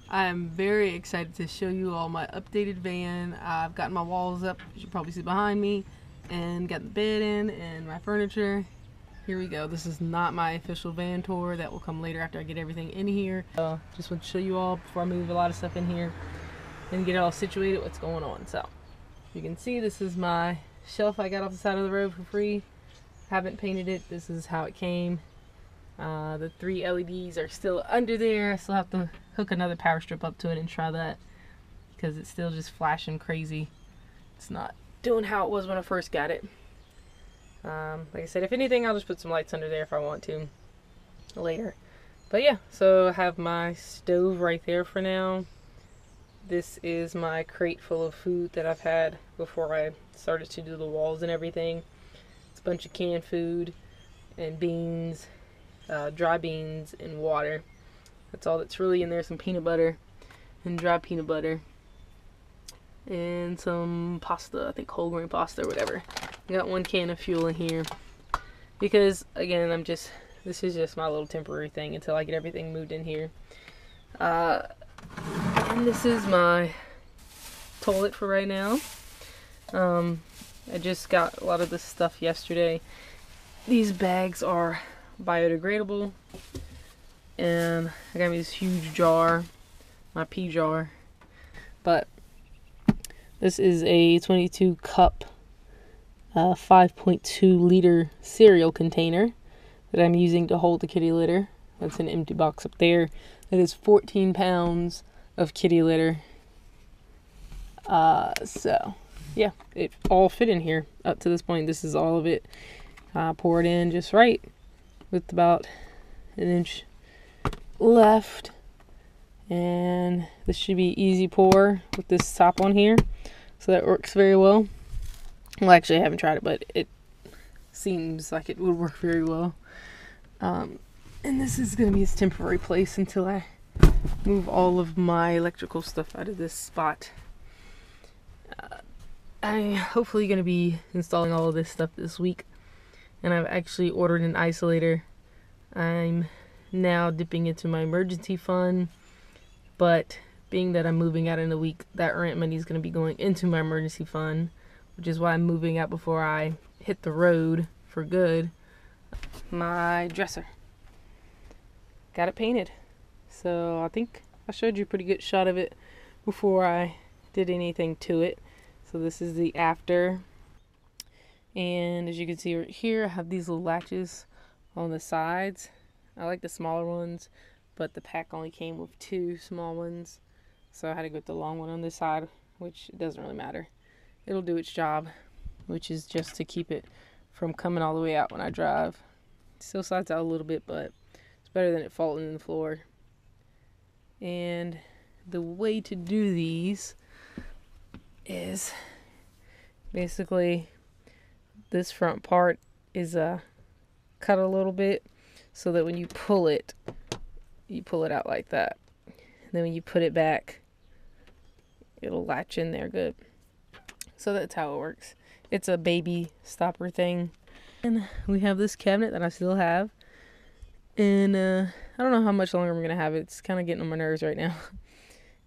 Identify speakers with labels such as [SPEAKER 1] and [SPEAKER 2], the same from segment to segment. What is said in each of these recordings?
[SPEAKER 1] I am very excited to show you all my updated van. I've gotten my walls up, you should probably see behind me, and got the bed in and my furniture. Here we go. This is not my official van tour. That will come later after I get everything in here. Just want to show you all before I move a lot of stuff in here and get it all situated what's going on. So you can see this is my shelf I got off the side of the road for free. Haven't painted it. This is how it came. The 3 LEDs are still under there. I still have to hook another power strip up to it and try that because it's still just flashing crazy. It's not doing how it was when I first got it. Like I said, if anything, I'll just put some lights under there if I want to later. But yeah, so I have my stove right there for now. This is my crate full of food that I've had before I started to do the walls and everything. It's a bunch of canned food and beans, dry beans and water. That's all that's really in there. Some peanut butter and dry peanut butter and some pasta, I think whole grain pasta or whatever. I got 1 can of fuel in here because again this is just my little temporary thing until I get everything moved in here. And this is my toilet for right now. I just got a lot of this stuff yesterday. These bags are biodegradable, and I got me this huge jar, my pee jar. But this is a 22 cup 5.2 liter cereal container that I'm using to hold the kitty litter. That's an empty box up there. That is 14 pounds of kitty litter. So yeah, it all fit in here up to this point. This is all of it. Poured in just right with about 1 inch left, and this should be easy pour with this top on here, so that works very well. Well, actually I haven't tried it, but it seems like it would work very well. And this is going to be its temporary place until I move all of my electrical stuff out of this spot. I'm hopefully going to be installing all of this stuff this week, and I've actually ordered an isolator. I'm now dipping into my emergency fund, but being that I'm moving out in a week, that rent money is going to be going into my emergency fund, which is why I'm moving out before I hit the road for good. My dresser, got it painted, so I think I showed you a pretty good shot of it before I did anything to it. So this is the after, and as you can see right here, I have these little latches on the sides. I like the smaller ones, but the pack only came with 2 small ones, so I had to go with the long one on this side, which doesn't really matter. It'll do its job, which is just to keep it from coming all the way out when I drive. It still slides out a little bit, but it's better than it falling in the floor. And the way to do these is basically this front part is cut a little bit so that when you pull it out like that. And then when you put it back, it'll latch in there good. So that's how it works. It's a baby stopper thing. And we have this cabinet that I still have. And I don't know how much longer I'm going to have it. It's kind of getting on my nerves right now.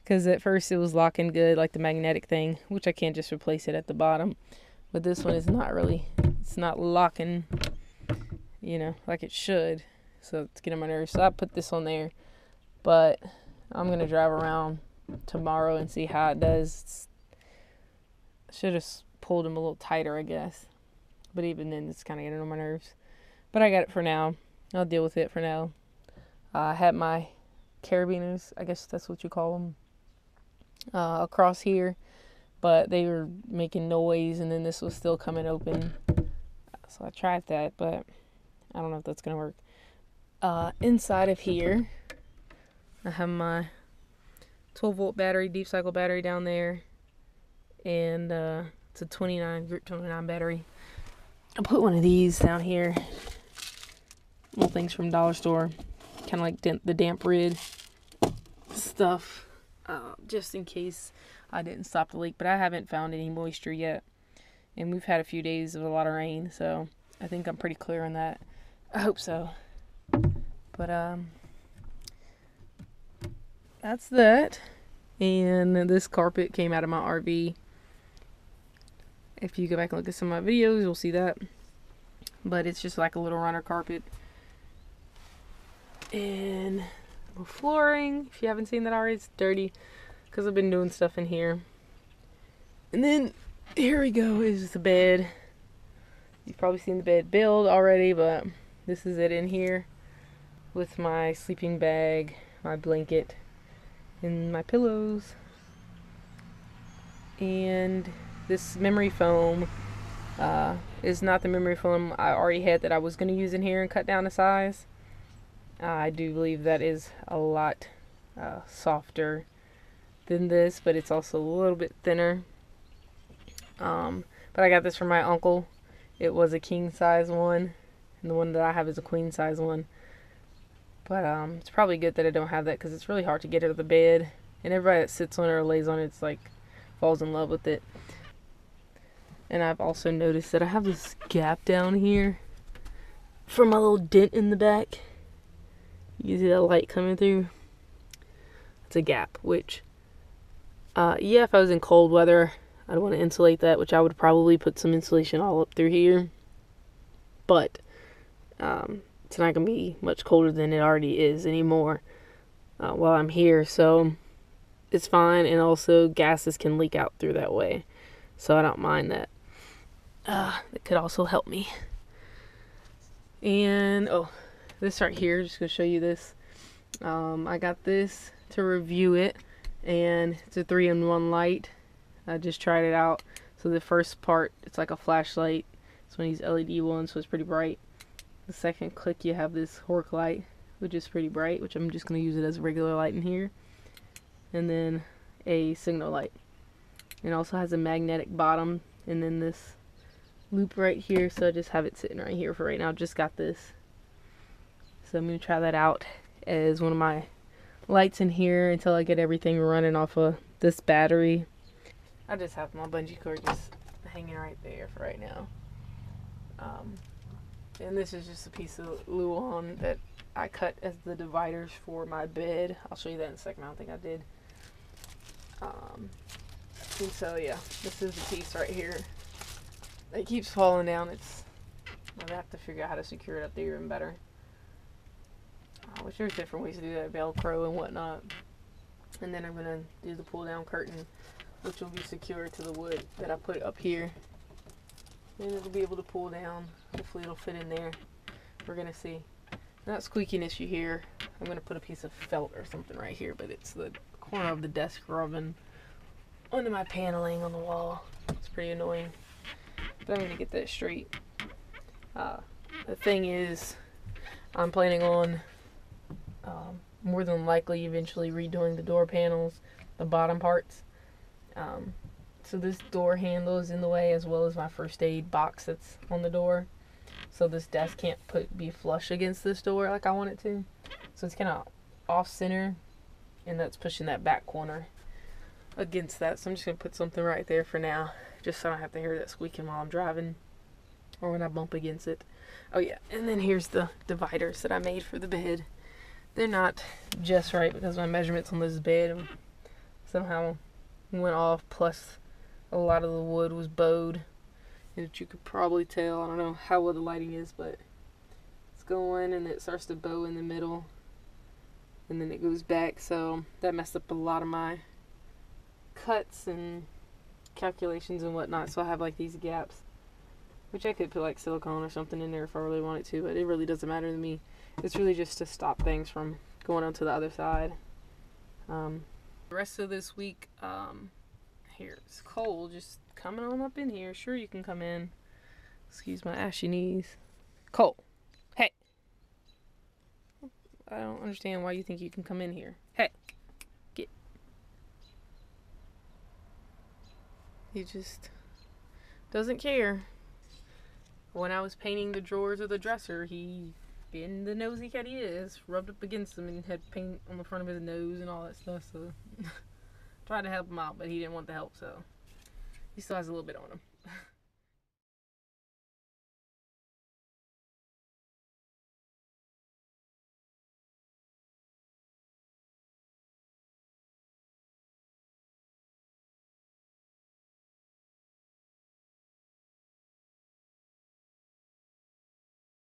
[SPEAKER 1] Because at first it was locking good, like the magnetic thing, which I can't just replace it at the bottom. But this one is not really, it's not locking, you know, like it should. So it's getting on my nerves. So I put this on there. But I'm going to drive around tomorrow and see how it does. Should have pulled him a little tighter, I guess. But even then, it's kind of getting on my nerves. But I got it for now. I'll deal with it for now. I had my carabiners, I guess that's what you call them, across here. But they were making noise, and then this was still coming open. So I tried that, but I don't know if that's going to work. Inside of here, I have my 12-volt battery, deep cycle battery down there. And it's a Group 29 battery. I put one of these down here. Little things from Dollar Store. Kind of like the damp rid stuff. Just in case I didn't stop the leak. But I haven't found any moisture yet. And we've had a few days of a lot of rain. So I think I'm pretty clear on that. I hope so. But that's that. And this carpet came out of my RV. If you go back and look at some of my videos, you'll see that. But it's just like a little runner carpet. And the flooring, if you haven't seen that already, it's dirty because I've been doing stuff in here. And then here we go is the bed. You've probably seen the bed build already, but this is it in here with my sleeping bag, my blanket, and my pillows. And this memory foam is not the memory foam I already had that I was going to use in here and cut down the size. I do believe that is a lot softer than this, but it's also a little bit thinner. But I got this from my uncle. It was a king size one, and the one that I have is a queen size one. But it's probably good that I don't have that because it's really hard to get it out of the bed. And everybody that sits on it or lays on it, it's like falls in love with it. And I've also noticed that I have this gap down here from my little dent in the back. You see that light coming through? It's a gap, which, yeah, if I was in cold weather, I'd want to insulate that, which I would probably put some insulation all up through here. But it's not going to be much colder than it already is anymore while I'm here. So it's fine. And also gases can leak out through that way. So I don't mind that. It could also help me. And, oh, this right here, just going to show you this. I got this to review it. And it's a 3-in-1 light. I just tried it out. So the first part, it's like a flashlight. It's one of these LED ones, so it's pretty bright. The second click, you have this Hork light, which is pretty bright, which I'm just going to use it as a regular light in here. And then a signal light. It also has a magnetic bottom, and then this loop right here, so I just have it sitting right here for right now. Just got this. So I'm going to try that out as one of my lights in here until I get everything running off of this battery. I just have my bungee cord just hanging right there for right now. And this is just a piece of Luan that I cut as the dividers for my bed. I'll show you that in a second. I don't think I did. And so yeah, this is the piece right here. It keeps falling down. I'm gonna have to figure out how to secure it up there even better. Which there's different ways to do that, Velcro and whatnot. And then I'm gonna do the pull down curtain, which will be secured to the wood that I put up here. And it'll be able to pull down. Hopefully it'll fit in there. We're gonna see. That squeakiness you hear, I'm gonna put a piece of felt or something right here, but it's the corner of the desk rubbing onto my paneling on the wall. It's pretty annoying. But I'm gonna get that straight. The thing is, I'm planning on more than likely eventually redoing the door panels, the bottom parts. So this door handle is in the way, as well as my first aid box that's on the door. So this desk can't be flush against this door like I want it to. So it's kind of off center, and that's pushing that back corner against that. So I'm just gonna put something right there for now, just so I don't have to hear that squeaking while I'm driving or when I bump against it. Oh yeah, and then here's the dividers that I made for the bed. They're not just right because my measurements on this bed somehow went off, plus a lot of the wood was bowed, as you could probably tell. I don't know how well the lighting is, but it's going and it starts to bow in the middle and then it goes back, so that messed up a lot of my cuts and calculations and whatnot. So I have like these gaps, which I could put like silicone or something in there if I really wanted to, but it really doesn't matter to me. It's really just to stop things from going onto the other side. The rest of this week, here, it's cold, just coming on up in here. Sure, you can come in. Excuse my ashy knees. Cole, hey. I don't understand why you think you can come in here. Hey, get. He just doesn't care. When I was painting the drawers of the dresser, he, being the nosy cat he is, rubbed up against them and had paint on the front of his nose and all that stuff, so tried to help him out, but he didn't want the help, so he still has a little bit on him.